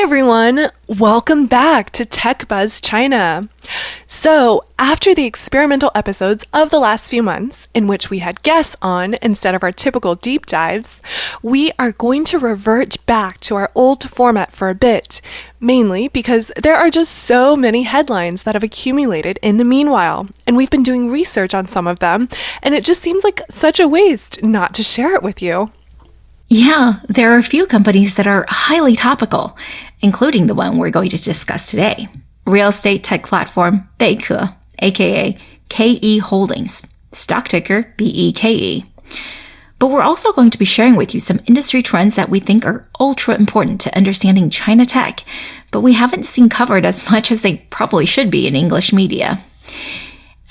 everyone, welcome back to Tech Buzz China. So, after the experimental episodes of the last few months, in which we had guests on instead of our typical deep dives, we are going to revert back to our old format for a bit, mainly because there are just so many headlines that have accumulated in the meanwhile, and we've been doing research on some of them, and it just seems like such a waste not to share it with you. Yeah, there are a few companies that are highly topical, including the one we're going to discuss today. Real estate tech platform Beike, aka KE Holdings, stock ticker BEKE. But we're also going to be sharing with you some industry trends that we think are ultra important to understanding China tech, but we haven't seen covered as much as they probably should be in English media.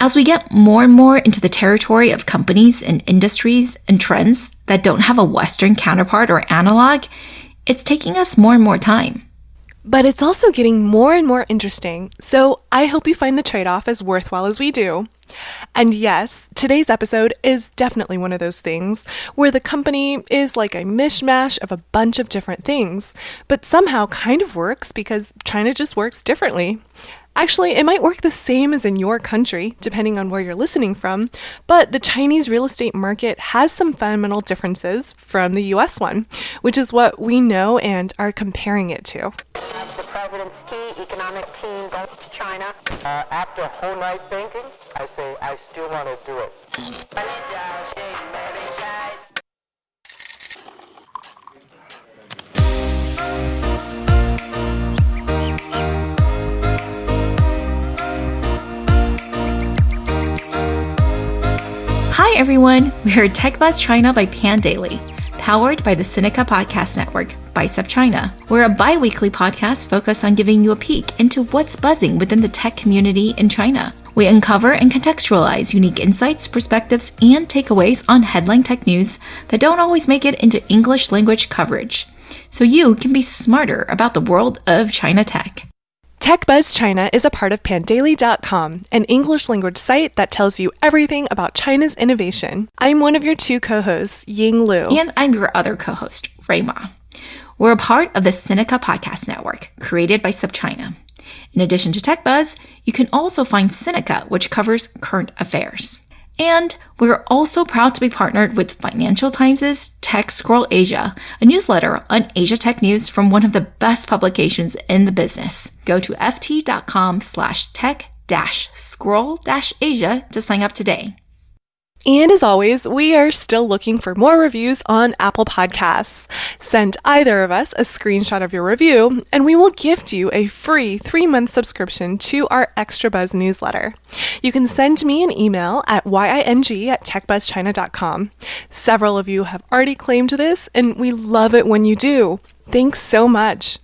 As we get more and more into the territory of companies and industries and trends that don't have a Western counterpart or analog, it's taking us more and more time. But it's also getting more and more interesting, so I hope you find the trade-off as worthwhile as we do. And yes, today's episode is definitely one of those things where the company is like a mishmash of a bunch of different things, but somehow kind of works because China just works differently. Actually, it might work the same as in your country, depending on where you're listening from, but the Chinese real estate market has some fundamental differences from the US one, which is what we know and are comparing it to. The president's economic team goes to China. After a whole night thinking, I say I still want to do it. Hi everyone, we're Tech Buzz China by Pandaily, powered by the Sinica Podcast Network by SubChina. We're a bi-weekly podcast focused on giving you a peek into what's buzzing within the tech community in China. We uncover and contextualize unique insights, perspectives, and takeaways on headline tech news that don't always make it into English language coverage, so you can be smarter about the world of China tech. Tech Buzz China is a part of pandaily.com, an English language site that tells you everything about China's innovation. I'm one of your two co-hosts, Ying Lu. And I'm your other co-host, Ray Ma. We're a part of the Sinica Podcast Network, created by SubChina. In addition to Tech Buzz, you can also find Sinica, which covers current affairs. And we're also proud to be partnered with Financial Times' Tech Scroll Asia, a newsletter on Asia tech news from one of the best publications in the business. Go to ft.com/tech-scroll-asia to sign up today. And as always, we are still looking for more reviews on Apple Podcasts. Send either of us a screenshot of your review, and we will gift you a free 3-month subscription to our Extra Buzz newsletter. You can send me an email at ying@techbuzzchina.com. Several of you have already claimed this, and we love it when you do. Thanks so much.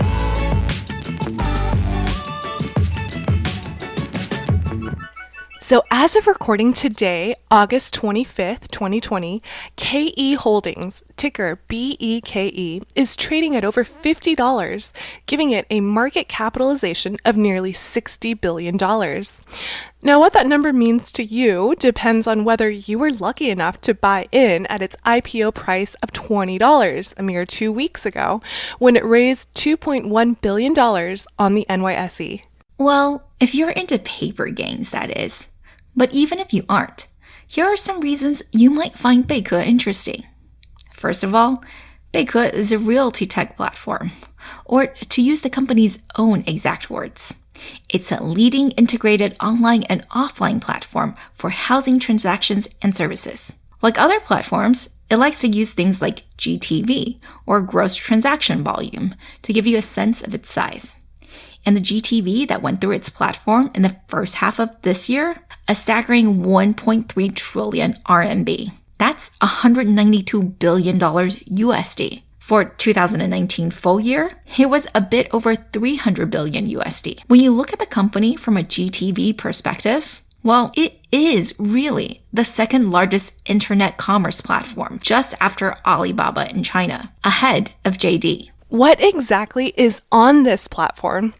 So as of recording today, August 25th, 2020, KE Holdings, ticker BEKE, is trading at over $50, giving it a market capitalization of nearly $60 billion. Now, what that number means to you depends on whether you were lucky enough to buy in at its IPO price of $20 a mere 2 weeks ago, when it raised $2.1 billion on the NYSE. Well, if you're into paper gains, that is. But even if you aren't, here are some reasons you might find Beike interesting. First of all, Beike is a realty tech platform, or to use the company's own exact words, it's a leading integrated online and offline platform for housing transactions and services. Like other platforms, it likes to use things like GTV, or gross transaction volume, to give you a sense of its size. And the GTV that went through its platform in the first half of this year, a staggering 1.3 trillion RMB. That's $192 billion USD. For 2019 full year, it was a bit over 300 billion USD. When you look at the company from a GTV perspective, well, it is really the second largest internet commerce platform, just after Alibaba in China, ahead of JD. What exactly is on this platform?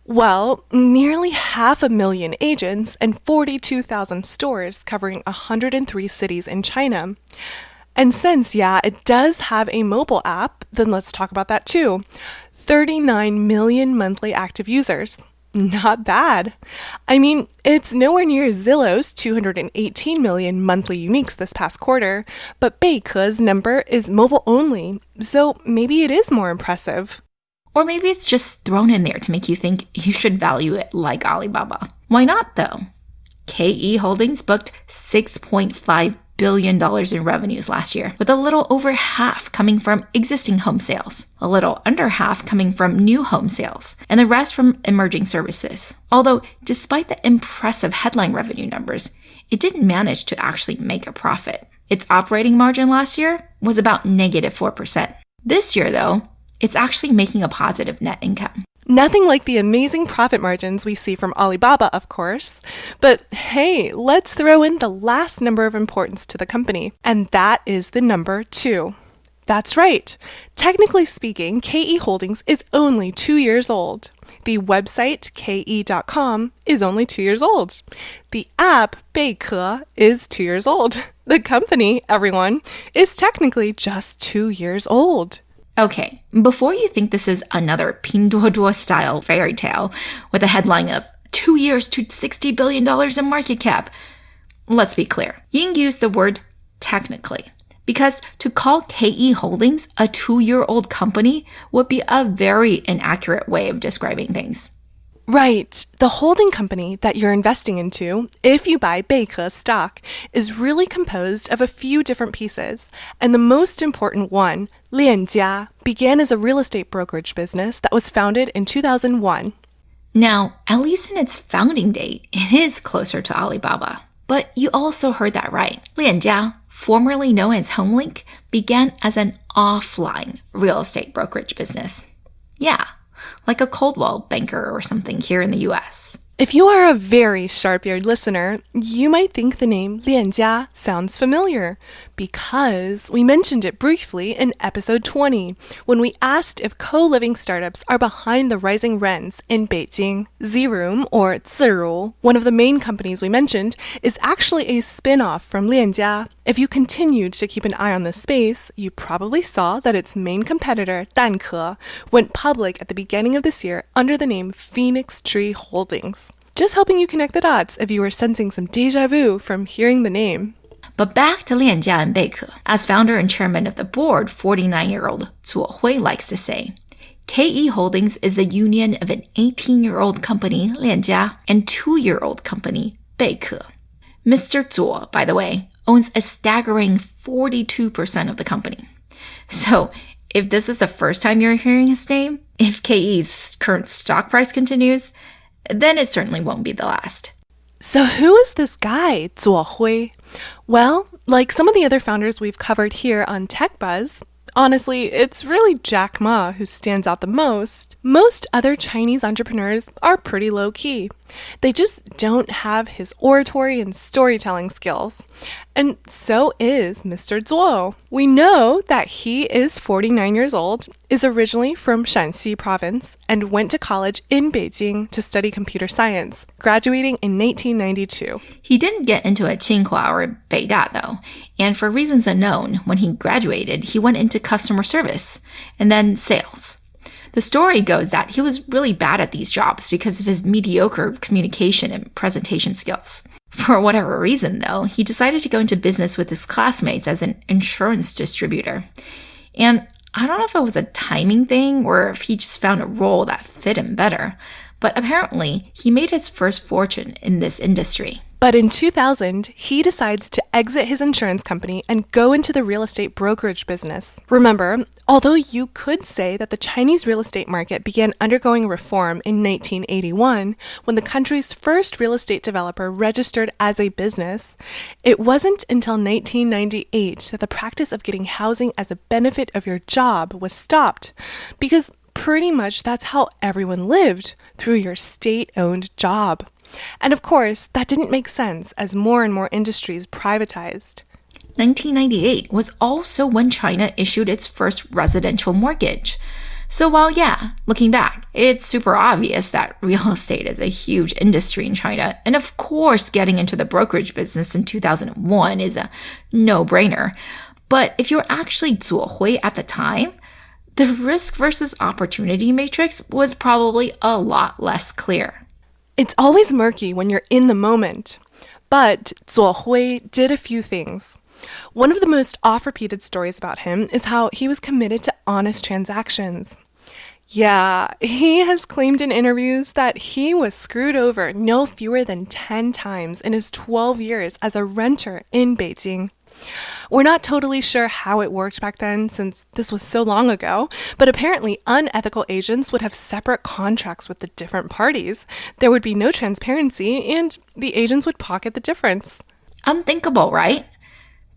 Well, nearly 500,000 agents and 42,000 stores covering 103 cities in China. And since, it does have a mobile app, then let's talk about that too. 39 million monthly active users. Not bad. I mean, it's nowhere near Zillow's 218 million monthly uniques this past quarter, but Beike's number is mobile only, so maybe it is more impressive. Or maybe it's just thrown in there to make you think you should value it like Alibaba. Why not, though? KE Holdings booked $6.5 billion in revenues last year, with a little over half coming from existing home sales, a little under half coming from new home sales, and the rest from emerging services. Although, despite the impressive headline revenue numbers, it didn't manage to actually make a profit. Its operating margin last year was about negative 4%. This year, though, it's actually making a positive net income. Nothing like the amazing profit margins we see from Alibaba, of course. But hey, let's throw in the last number of importance to the company, and that is the number 2. That's right. Technically speaking, KE Holdings is only 2 years old. The website, ke.com, is only 2 years old. The app, Beike, is 2 years old. The company, everyone, is technically just 2 years old. Okay, before you think this is another Pinduoduo-style fairy tale with a headline of 2 years to $60 billion in market cap, let's be clear. Ying used the word technically, because to call KE Holdings a 2-year-old company would be a very inaccurate way of describing things. Right. The holding company that you're investing into, if you buy Beike stock, is really composed of a few different pieces. And the most important one, Lianjia, began as a real estate brokerage business that was founded in 2001. Now, at least in its founding date, it is closer to Alibaba. But you also heard that right. Lianjia, formerly known as HomeLink, began as an offline real estate brokerage business. Yeah, like a Coldwell Banker or something here in the US. If you are a very sharp-eared listener, you might think the name Lianjia sounds familiar because we mentioned it briefly in episode 20 when we asked if co-living startups are behind the rising rents in Beijing. Z-Room, or Zillow, one of the main companies we mentioned, is actually a spin-off from Lianjia. If you continued to keep an eye on this space, you probably saw that its main competitor, Bankless, went public at the beginning of this year under the name Phoenix Tree Holdings. Just helping you connect the dots if you were sensing some deja vu from hearing the name. But back to Lianjia and Beike. As founder and chairman of the board, 49-year-old Zuo Hui likes to say, KE Holdings is the union of an 18-year-old company, Lianjia, and 2-year-old company, Beike. Mr. Zuo, by the way, owns a staggering 42% of the company. So, if this is the first time you're hearing his name, if KE's current stock price continues, then it certainly won't be the last. So who is this guy, Zuo Hui? Well, like some of the other founders we've covered here on Tech Buzz, honestly, it's really Jack Ma who stands out the most. Most other Chinese entrepreneurs are pretty low-key. They just don't have his oratory and storytelling skills. And so is Mr. Zuo. We know that he is 49 years old, is originally from Shanxi province, and went to college in Beijing to study computer science, graduating in 1992. He didn't get into a Tsinghua or Beike though, and for reasons unknown, when he graduated, he went into customer service and then sales. The story goes that he was really bad at these jobs because of his mediocre communication and presentation skills. For whatever reason, though, he decided to go into business with his classmates as an insurance distributor. And I don't know if it was a timing thing or if he just found a role that fit him better, but apparently he made his first fortune in this industry. But in 2000, he decides to exit his insurance company and go into the real estate brokerage business. Remember, although you could say that the Chinese real estate market began undergoing reform in 1981, when the country's first real estate developer registered as a business, it wasn't until 1998 that the practice of getting housing as a benefit of your job was stopped, because pretty much that's how everyone lived, through your state-owned job. And of course, that didn't make sense as more and more industries privatized. 1998 was also when China issued its first residential mortgage. So while, looking back, it's super obvious that real estate is a huge industry in China, and of course getting into the brokerage business in 2001 is a no-brainer. But if you're actually Zuo Hui at the time, the risk versus opportunity matrix was probably a lot less clear. It's always murky when you're in the moment. But Zuo Hui did a few things. One of the most oft-repeated stories about him is how he was committed to honest transactions. Yeah, he has claimed in interviews that he was screwed over no fewer than 10 times in his 12 years as a renter in Beijing. We're not totally sure how it worked back then since this was so long ago, but apparently unethical agents would have separate contracts with the different parties. There would be no transparency and the agents would pocket the difference. Unthinkable, right?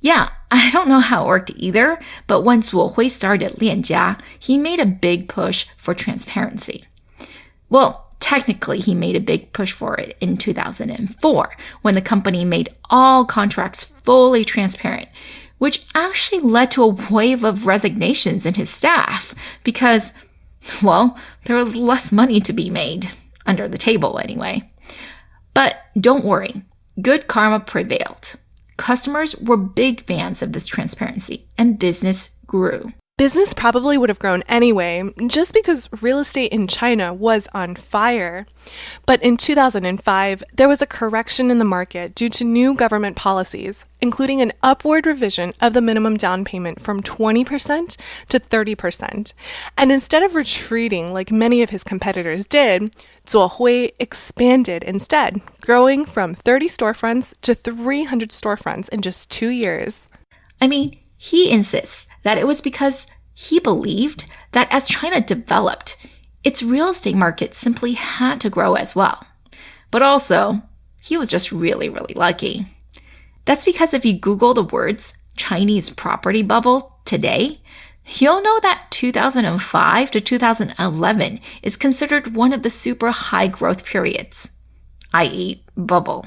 Yeah, I don't know how it worked either, but when Zuo Hui started Lianjia, he made a big push for transparency. Well, technically, he made a big push for it in 2004, when the company made all contracts fully transparent, which actually led to a wave of resignations in his staff because, well, there was less money to be made, under the table anyway. But don't worry, good karma prevailed. Customers were big fans of this transparency, and business grew. Business probably would have grown anyway, just because real estate in China was on fire. But in 2005, there was a correction in the market due to new government policies, including an upward revision of the minimum down payment from 20% to 30%. And instead of retreating like many of his competitors did, Zuo Hui expanded instead, growing from 30 storefronts to 300 storefronts in just 2 years. I mean, he insists that it was because he believed that as China developed, its real estate market simply had to grow as well. But also, he was just really, really lucky. That's because if you Google the words Chinese property bubble today, you'll know that 2005 to 2011 is considered one of the super high growth periods, i.e. bubble.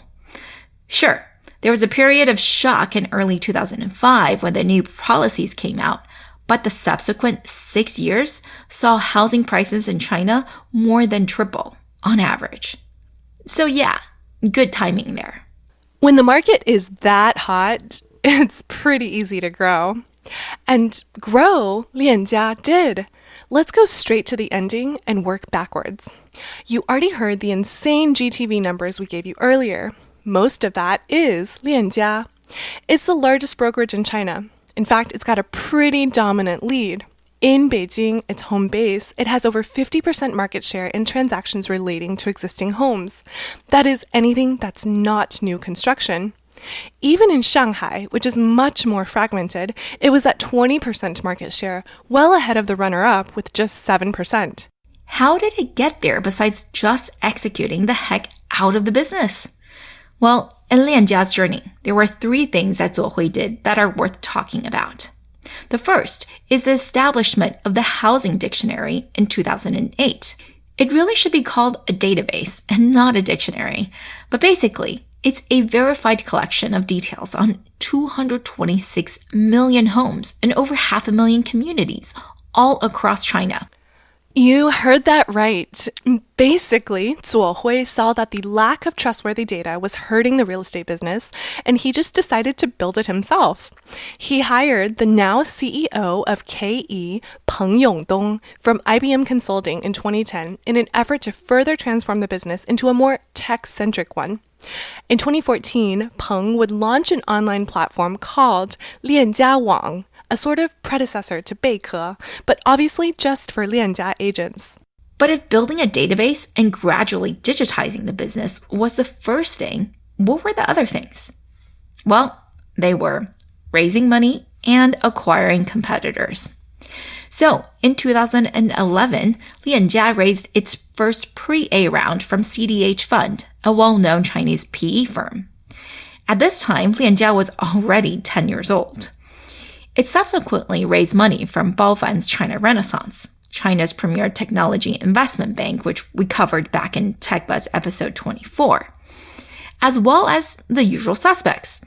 Sure, there was a period of shock in early 2005 when the new policies came out, but the subsequent 6 years saw housing prices in China more than triple on average. So yeah, good timing there. When the market is that hot, it's pretty easy to grow. And grow, Lianjia did. Let's go straight to the ending and work backwards. You already heard the insane GTV numbers we gave you earlier. Most of that is Lianjia. It's the largest brokerage in China. In fact, it's got a pretty dominant lead. In Beijing, its home base, it has over 50% market share in transactions relating to existing homes. That is anything that's not new construction. Even in Shanghai, which is much more fragmented, it was at 20% market share, well ahead of the runner-up with just 7%. How did it get there besides just executing the heck out of the business? Well, in Lianjia's journey, there were 3 things that Zuo Hui did that are worth talking about. The first is the establishment of the Housing Dictionary in 2008. It really should be called a database and not a dictionary, but basically, it's a verified collection of details on 226 million homes and over 500,000 communities all across China. You heard that right. Basically, Zuo Hui saw that the lack of trustworthy data was hurting the real estate business, and he just decided to build it himself. He hired the now CEO of KE, Peng Yongdong, from IBM Consulting in 2010 in an effort to further transform the business into a more tech-centric one. In 2014, Peng would launch an online platform called Lianjia Wang, a sort of predecessor to Beike, but obviously just for Lianjia agents. But if building a database and gradually digitizing the business was the first thing, what were the other things? Well, they were raising money and acquiring competitors. So in 2011, Lianjia raised its first pre-A round from CDH Fund, a well-known Chinese PE firm. At this time, Lianjia was already 10 years old. It subsequently raised money from Baofan's China Renaissance, China's premier technology investment bank, which we covered back in TechBuzz episode 24, as well as the usual suspects,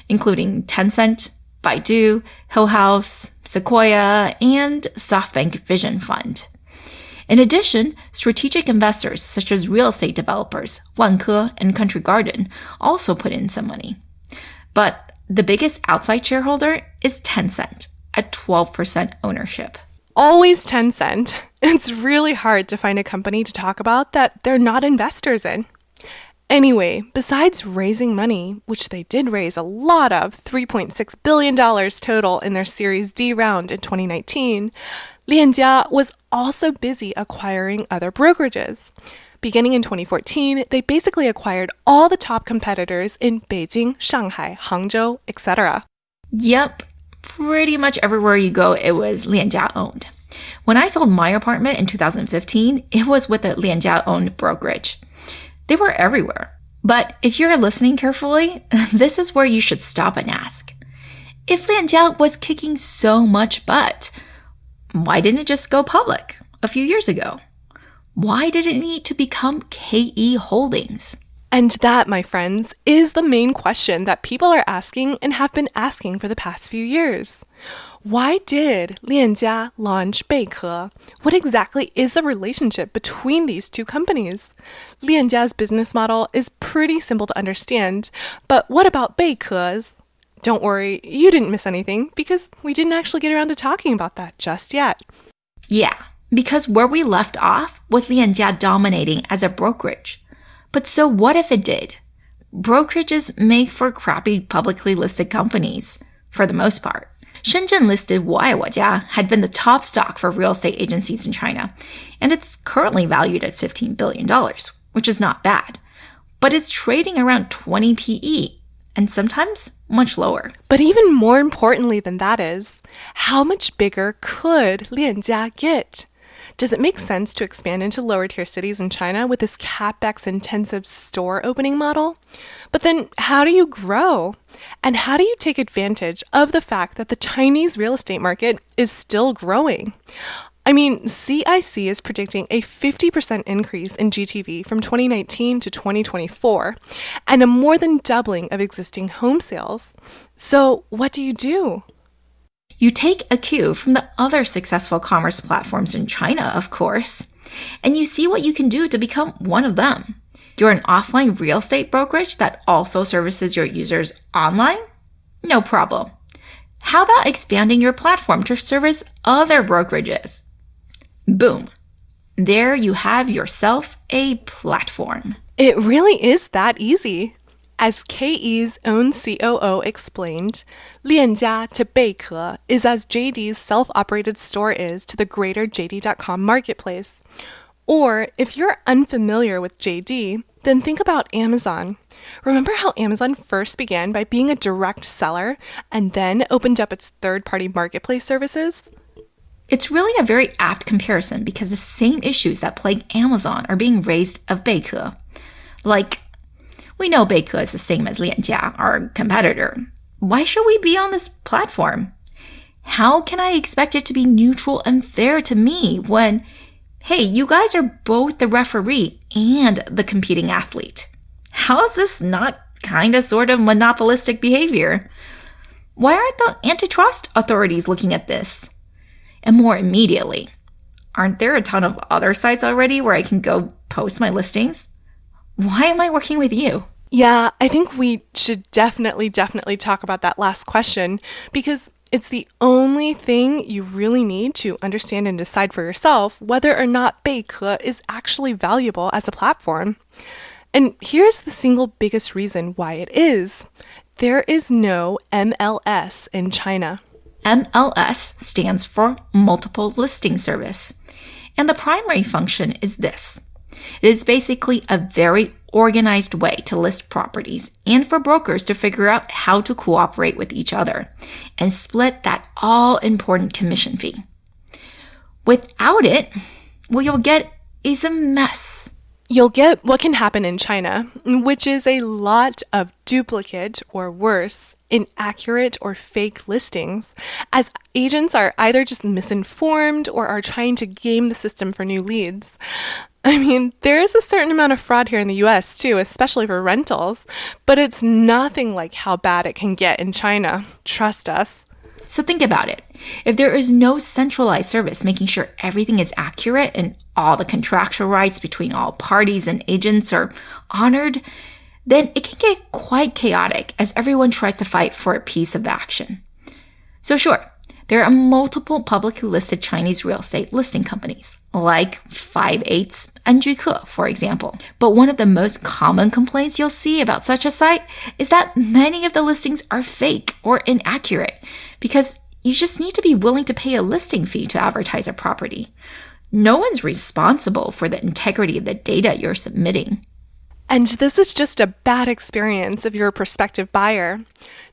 including Tencent, Baidu, Hill House, Sequoia, and SoftBank Vision Fund. In addition, strategic investors such as real estate developers, Wanke and Country Garden also put in some money. But the biggest outside shareholder is Tencent at 12% ownership. always Tencent. It's really hard to find a company to talk about that they're not investors in. Anyway, besides raising money, which they did raise a lot of, $3.6 billion total in their Series D round in 2019, Lianjia was also busy acquiring other brokerages. Beginning in 2014, they basically acquired all the top competitors in Beijing, Shanghai, Hangzhou, etc. Yep, pretty much everywhere you go, it was Lianjia owned. When I sold my apartment in 2015, it was with a Lianjia owned brokerage. They were everywhere. But if you're listening carefully, this is where you should stop and ask. If Lianjia was kicking so much butt, why didn't it just go public a few years ago? Why did it need to become KE Holdings? And that, my friends, is the main question that people are asking and have been asking for the past few years. Why did Lianjia launch Beike? What exactly is the relationship between these two companies? Lianjia's business model is pretty simple to understand, but what about Beike's? Don't worry, you didn't miss anything because we didn't actually get around to talking about that just yet. Yeah, because where we left off was Lianjia dominating as a brokerage. But so what if it did? Brokerages make for crappy publicly listed companies, for the most part. Shenzhen-listed 我爱我家 had been the top stock for real estate agencies in China, and it's currently valued at $15 billion, which is not bad. But it's trading around 20 PE, and sometimes much lower. But even more importantly than that is, how much bigger could Lianjia get? Does it make sense to expand into lower tier cities in China with this capex-intensive store opening model? But then how do you grow? And how do you take advantage of the fact that the Chinese real estate market is still growing? I mean, CIC is predicting a 50% increase in GTV from 2019 to 2024, and a more than doubling of existing home sales. So what do? You take a cue from the other successful commerce platforms in China, of course, and you see what you can do to become one of them. You're an offline real estate brokerage that also services your users online? No problem. How about expanding your platform to service other brokerages? Boom. There you have yourself a platform. It really is that easy. As KE's own COO explained, Lianjia to Beike is as JD's self-operated store is to the greater JD.com marketplace. Or if you're unfamiliar with JD, then think about Amazon. Remember how Amazon first began by being a direct seller and then opened up its third-party marketplace services? It's really a very apt comparison because the same issues that plague Amazon are being raised of Beike. Like, we know Beike is the same as Lianjia, our competitor. Why should we be on this platform? How can I expect it to be neutral and fair to me when, hey, you guys are both the referee and the competing athlete? How is this not kind of sort of monopolistic behavior? Why aren't the antitrust authorities looking at this? And more immediately, aren't there a ton of other sites already where I can go post my listings? Why am I working with you? Yeah, I think we should definitely talk about that last question because it's the only thing you really need to understand and decide for yourself whether or not Beike is actually valuable as a platform. And here's the single biggest reason why it is. There is no MLS in China. MLS stands for Multiple Listing Service. And the primary function is this. It is basically a very organized way to list properties and for brokers to figure out how to cooperate with each other and split that all-important commission fee. Without it, what you'll get is a mess. You'll get what can happen in China, which is a lot of duplicate or worse, inaccurate or fake listings, as agents are either just misinformed or are trying to game the system for new leads. I mean, there is a certain amount of fraud here in the US too, especially for rentals, but it's nothing like how bad it can get in China. Trust us. So think about it. If there is no centralized service making sure everything is accurate and all the contractual rights between all parties and agents are honored, then it can get quite chaotic as everyone tries to fight for a piece of the action. So sure, There are multiple publicly listed Chinese real estate listing companies, like 5/8 and BEKE, for example. But one of the most common complaints you'll see about such a site is that many of the listings are fake or inaccurate because you just need to be willing to pay a listing fee to advertise a property. No one's responsible for the integrity of the data you're submitting. And this is just a bad experience if you're a prospective buyer.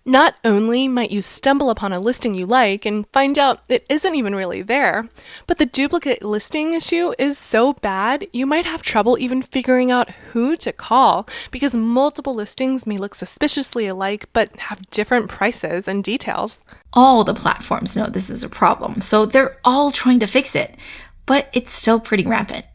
Not only might you stumble upon a listing you like and find out it isn't even really there, but the duplicate listing issue is so bad you might have trouble even figuring out who to call because multiple listings may look suspiciously alike but have different prices and details. All the platforms know this is a problem, so they're all trying to fix it, but it's still pretty rampant.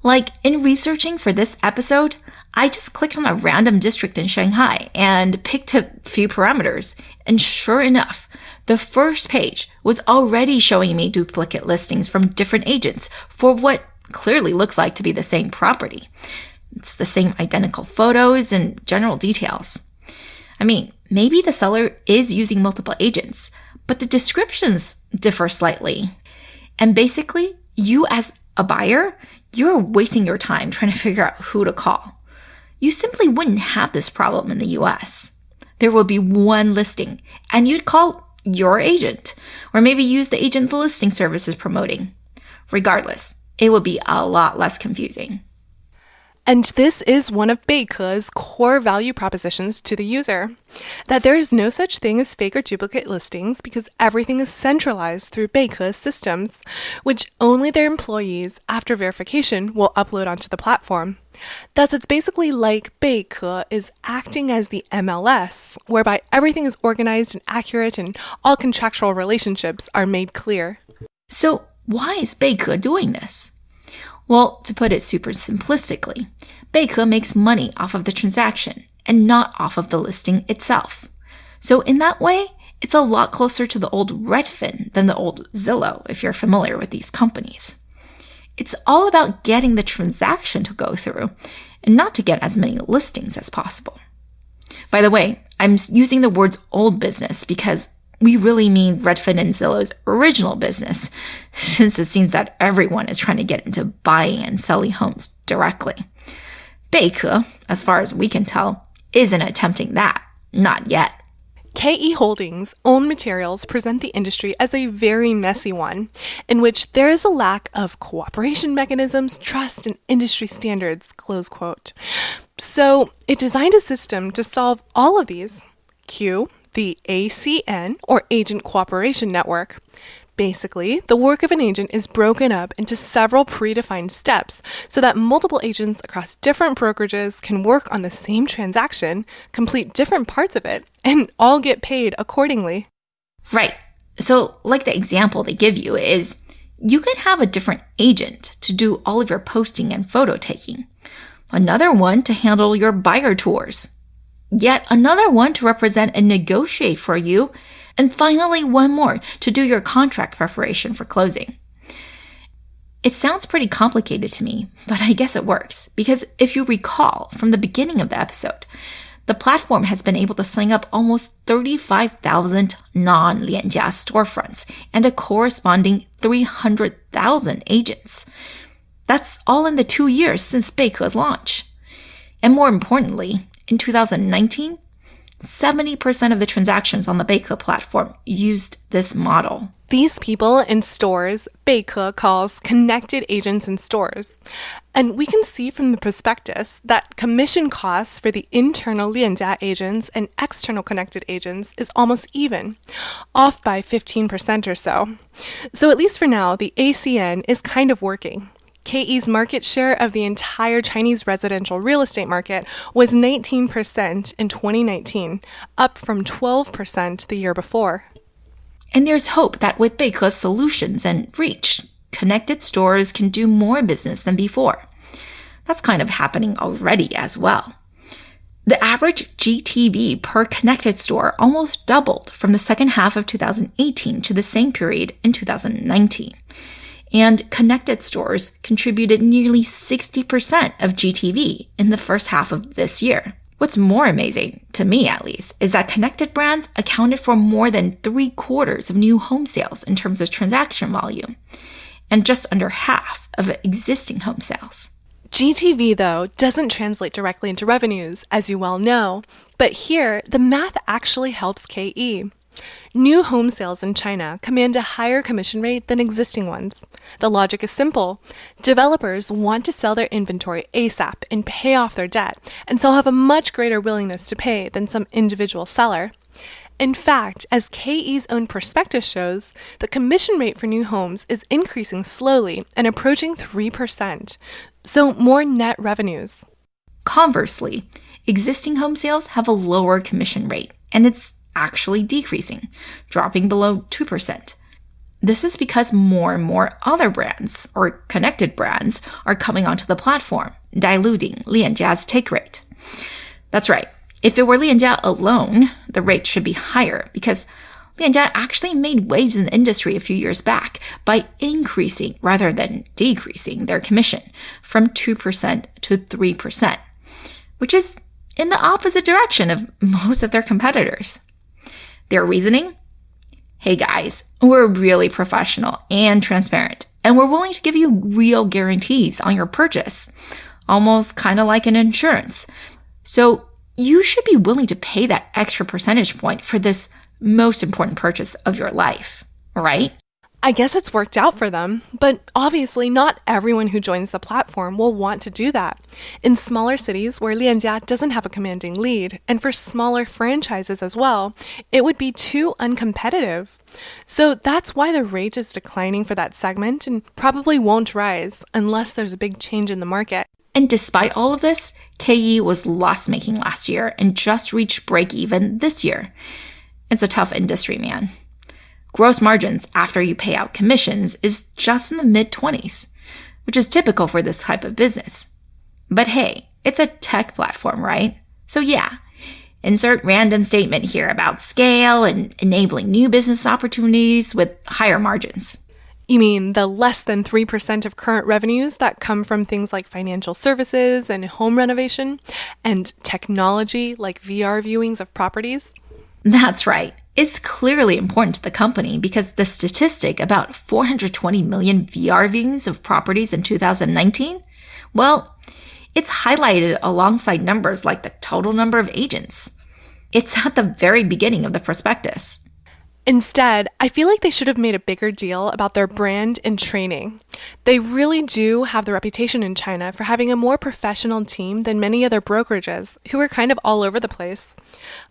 Like, in researching for this episode, I just clicked on a random district in Shanghai and picked a few parameters. And sure enough, the first page was already showing me duplicate listings from different agents for what clearly looks like to be the same property. It's the same identical photos and general details. I mean, maybe the seller is using multiple agents, but the descriptions differ slightly. And basically, you as a buyer, you're wasting your time trying to figure out who to call. You simply wouldn't have this problem in the US. There will be one listing, and you'd call your agent, or maybe use the agent the listing service is promoting. Regardless, it would be a lot less confusing. And this is one of BEKE's core value propositions to the user, that there is no such thing as fake or duplicate listings because everything is centralized through Bankless Systems, which only their employees, after verification, will upload onto the platform. Thus, it's basically like BEKE is acting as the MLS, whereby everything is organized and accurate and all contractual relationships are made clear. So why is BEKE doing this? Well, to put it super simplistically, BEKE makes money off of the transaction and not off of the listing itself. So in that way, it's a lot closer to the old Redfin than the old Zillow, if you're familiar with these companies. It's all about getting the transaction to go through and not to get as many listings as possible. By the way, I'm using the words old business because we really mean Redfin and Zillow's original business, since it seems that everyone is trying to get into buying and selling homes directly. BEKE, as far as we can tell, isn't attempting that. Not yet. KE Holdings' own materials present the industry as a very messy one, in which there is a lack of cooperation mechanisms, trust, and industry standards, close quote. So it designed a system to solve all of these. Q, the ACN, or Agent Cooperation Network. Basically, the work of an agent is broken up into several predefined steps so that multiple agents across different brokerages can work on the same transaction, complete different parts of it, and all get paid accordingly. Right. So, like the example they give you is, you could have a different agent to do all of your posting and photo taking, another one to handle your buyer tours, yet another one to represent and negotiate for you, and finally one more to do your contract preparation for closing. It sounds pretty complicated to me, but I guess it works, because if you recall from the beginning of the episode, the platform has been able to sling up almost 35,000 non-Lianjia storefronts and a corresponding 300,000 agents. That's all in the 2 years since BEKE's launch. And more importantly, in 2019, 70% of the transactions on the BEKE platform used this model. These people in stores, BEKE calls connected agents in stores. And we can see from the prospectus that commission costs for the internal Lianjia agents and external connected agents is almost even, off by 15% or so. So at least for now, the ACN is kind of working. KE's market share of the entire Chinese residential real estate market was 19% in 2019, up from 12% the year before. And there's hope that with BEKE's solutions and reach, connected stores can do more business than before. That's kind of happening already as well. The average GTV per connected store almost doubled from the second half of 2018 to the same period in 2019. And connected stores contributed nearly 60% of GTV in the first half of this year. What's more amazing, to me at least, is that connected brands accounted for more than 3/4 of new home sales in terms of transaction volume, and just under half of existing home sales. GTV, though, doesn't translate directly into revenues, as you well know, but here, the math actually helps KE. New home sales in China command a higher commission rate than existing ones. The logic is simple. Developers want to sell their inventory ASAP and pay off their debt, and so have a much greater willingness to pay than some individual seller. In fact, as KE's own prospectus shows, the commission rate for new homes is increasing slowly and approaching 3%, so more net revenues. Conversely, existing home sales have a lower commission rate, and it's actually decreasing, dropping below 2%. This is because more and more other brands, or connected brands, are coming onto the platform, diluting Lianjia's take rate. That's right. If it were Lianjia alone, the rate should be higher because Lianjia actually made waves in the industry a few years back by increasing rather than decreasing their commission from 2% to 3%, which is in the opposite direction of most of their competitors. Their reasoning? Hey guys, we're really professional and transparent, and we're willing to give you real guarantees on your purchase, almost kind of like an insurance. So you should be willing to pay that extra percentage point for this most important purchase of your life, right? I guess it's worked out for them, but obviously not everyone who joins the platform will want to do that. In smaller cities where Lianjia doesn't have a commanding lead, and for smaller franchises as well, it would be too uncompetitive. So that's why the rate is declining for that segment and probably won't rise unless there's a big change in the market. And despite all of this, KE was loss-making last year and just reached break-even this year. It's a tough industry, man. Gross margins after you pay out commissions is just in the mid-20s, which is typical for this type of business. But hey, it's a tech platform, right? So yeah, insert random statement here about scale and enabling new business opportunities with higher margins. You mean the less than 3% of current revenues that come from things like financial services and home renovation, and technology like VR viewings of properties? That's right. It's clearly important to the company because the statistic about 420 million VR viewings of properties in 2019, well, it's highlighted alongside numbers like the total number of agents. It's at the very beginning of the prospectus. Instead, I feel like they should have made a bigger deal about their brand and training. They really do have the reputation in China for having a more professional team than many other brokerages, who are kind of all over the place.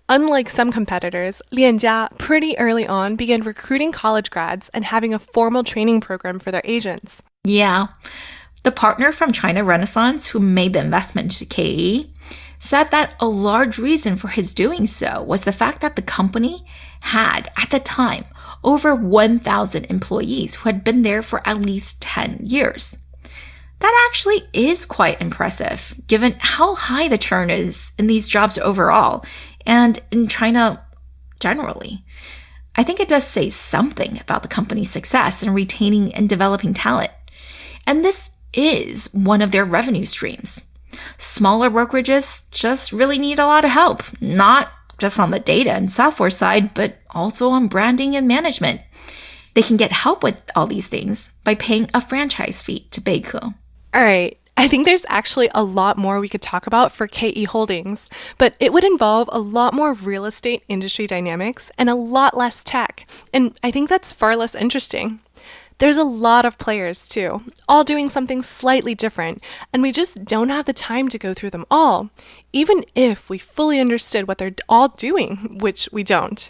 Unlike some competitors, Lianjia pretty early on began recruiting college grads and having a formal training program for their agents. Yeah. The partner from China Renaissance who made the investment to KE said that a large reason for his doing so was the fact that the company had, at the time, over 1,000 employees who had been there for at least 10 years. That actually is quite impressive, given how high the churn is in these jobs overall, and in China generally. I think it does say something about the company's success in retaining and developing talent. And this is one of their revenue streams. Smaller brokerages just really need a lot of help, not just on the data and software side, but also on branding and management. They can get help with all these things by paying a franchise fee to Beike. All right, I think there's actually a lot more we could talk about for KE Holdings, but it would involve a lot more real estate industry dynamics and a lot less tech, and I think that's far less interesting. There's a lot of players too, all doing something slightly different, and we just don't have the time to go through them all, even if we fully understood what they're all doing, which we don't.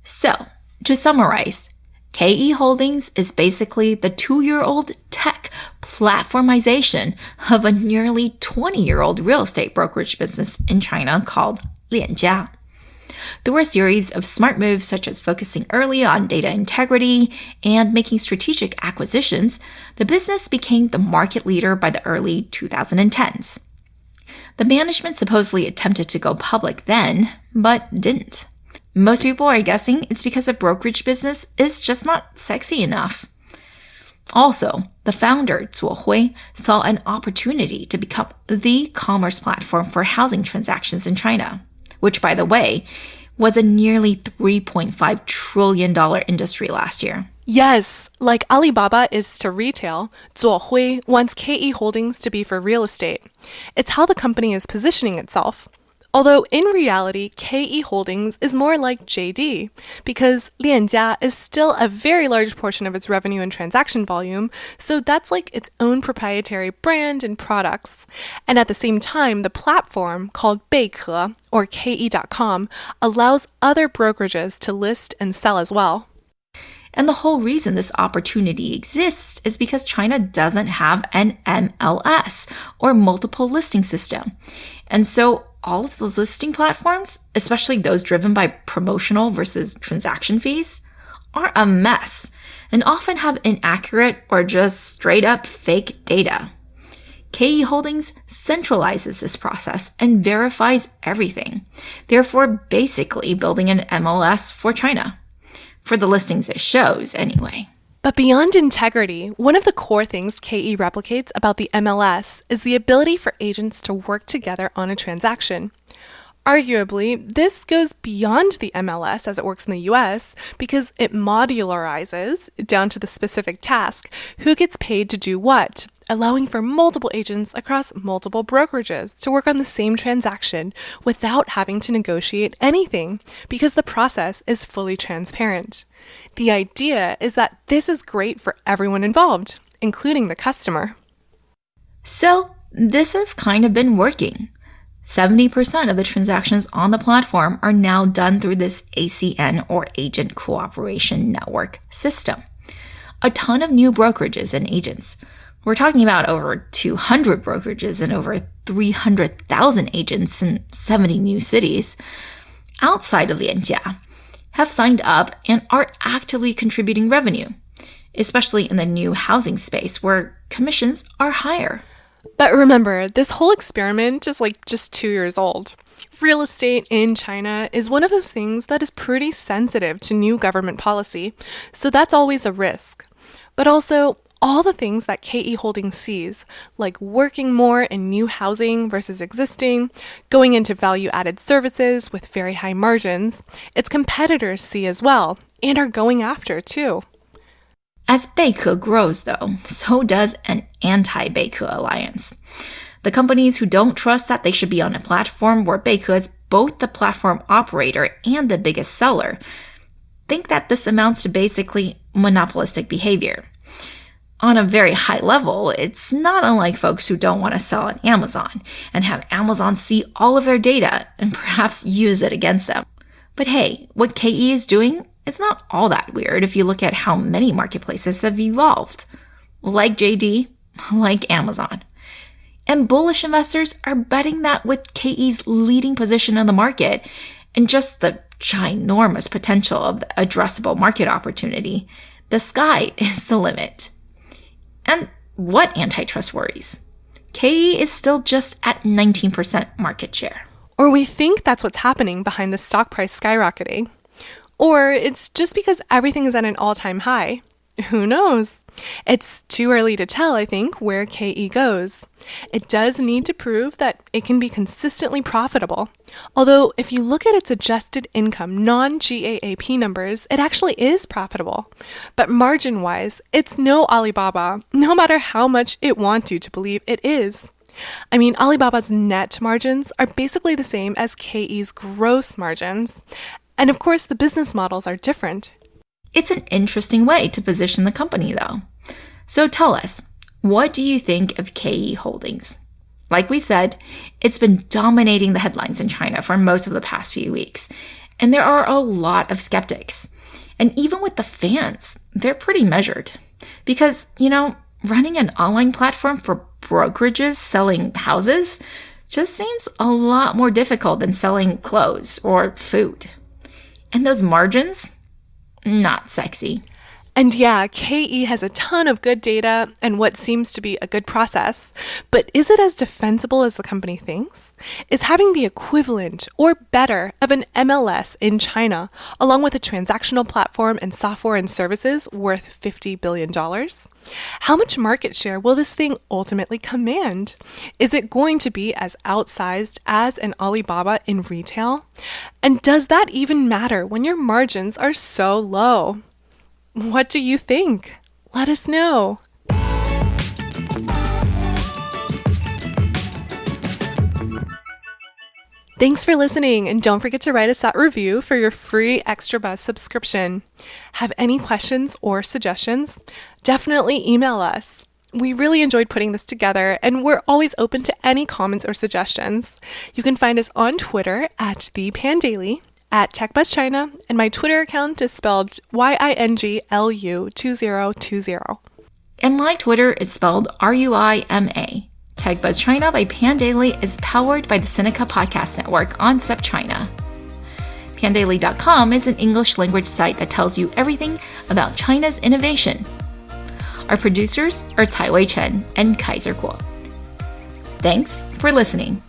So, to summarize, KE Holdings is basically the 2-year-old tech platformization of a nearly 20-year-old real estate brokerage business in China called Lianjia. Through a series of smart moves such as focusing early on data integrity and making strategic acquisitions, the business became the market leader by the early 2010s. The management supposedly attempted to go public then, but didn't. Most people are guessing it's because the brokerage business is just not sexy enough. Also, the founder, Zuo Hui, saw an opportunity to become the commerce platform for housing transactions in China, which, by the way, was a nearly $3.5 trillion industry last year. Yes, like Alibaba is to retail, Zuo Hui wants KE Holdings to be for real estate. It's how the company is positioning itself. Although in reality, KE Holdings is more like JD, because Lianjia is still a very large portion of its revenue and transaction volume, so that's like its own proprietary brand and products. And at the same time, the platform, called Beike, or ke.com, allows other brokerages to list and sell as well. And the whole reason this opportunity exists is because China doesn't have an MLS, or multiple listing system. And so all of the listing platforms, especially those driven by promotional versus transaction fees, are a mess and often have inaccurate or just straight up fake data. KE Holdings centralizes this process and verifies everything, therefore basically building an MLS for China. For the listings it shows, anyway. But beyond integrity, one of the core things KE replicates about the MLS is the ability for agents to work together on a transaction. Arguably, this goes beyond the MLS as it works in the US because it modularizes, down to the specific task, who gets paid to do what, allowing for multiple agents across multiple brokerages to work on the same transaction without having to negotiate anything because the process is fully transparent. The idea is that this is great for everyone involved, including the customer. So, this has kind of been working. 70% of the transactions on the platform are now done through this ACN, or Agent Cooperation Network system. A ton of new brokerages and agents. We're talking about over 200 brokerages and over 300,000 agents in 70 new cities outside of Lianjia have signed up and are actively contributing revenue, especially in the new housing space where commissions are higher. But remember, this whole experiment is like just 2 years old. Real estate in China is one of those things that is pretty sensitive to new government policy, so that's always a risk. But also, all the things that KE Holdings sees, like working more in new housing versus existing, going into value-added services with very high margins, its competitors see as well, and are going after too. As Beike grows, though, so does an anti-Beike alliance. The companies who don't trust that they should be on a platform where Beike is both the platform operator and the biggest seller think that this amounts to basically monopolistic behavior. On a very high level, it's not unlike folks who don't want to sell on Amazon and have Amazon see all of their data and perhaps use it against them. But hey, what KE is doing is not all that weird if you look at how many marketplaces have evolved. Like JD, like Amazon. And bullish investors are betting that with KE's leading position in the market and just the ginormous potential of the addressable market opportunity, the sky is the limit. And what antitrust worries? KE is still just at 19% market share. Or we think that's what's happening behind the stock price skyrocketing. Or it's just because everything is at an all-time high. Who knows? It's too early to tell, I think, where KE goes. It does need to prove that it can be consistently profitable. Although, if you look at its adjusted income non-GAAP numbers, it actually is profitable. But margin-wise, it's no Alibaba, no matter how much it wants you to believe it is. I mean, Alibaba's net margins are basically the same as KE's gross margins. And of course, the business models are different. It's an interesting way to position the company, though. So tell us, what do you think of KE Holdings? Like we said, it's been dominating the headlines in China for most of the past few weeks, and there are a lot of skeptics. And even with the fans, they're pretty measured. Because, running an online platform for brokerages selling houses just seems a lot more difficult than selling clothes or food. And those margins? Not sexy. And yeah, KE has a ton of good data and what seems to be a good process. But is it as defensible as the company thinks? Is having the equivalent or better of an MLS in China, along with a transactional platform and software and services worth $50 billion? How much market share will this thing ultimately command? Is it going to be as outsized as an Alibaba in retail? And does that even matter when your margins are so low? What do you think? Let us know. Thanks for listening, and don't forget to write us that review for your free Extra Buzz subscription. Have any questions or suggestions? Definitely email us. We really enjoyed putting this together, and we're always open to any comments or suggestions. You can find us on Twitter at ThePandaily, at TechBuzzChina, and my Twitter account is spelled YINGLU2020. And my Twitter is spelled RUIMA. TechBuzzChina by Pandaily is powered by the Seneca Podcast Network on SupChina. Pandaily.com is an English language site that tells you everything about China's innovation. Our producers are Cai Wei Chen and Kaiser Kuo. Thanks for listening.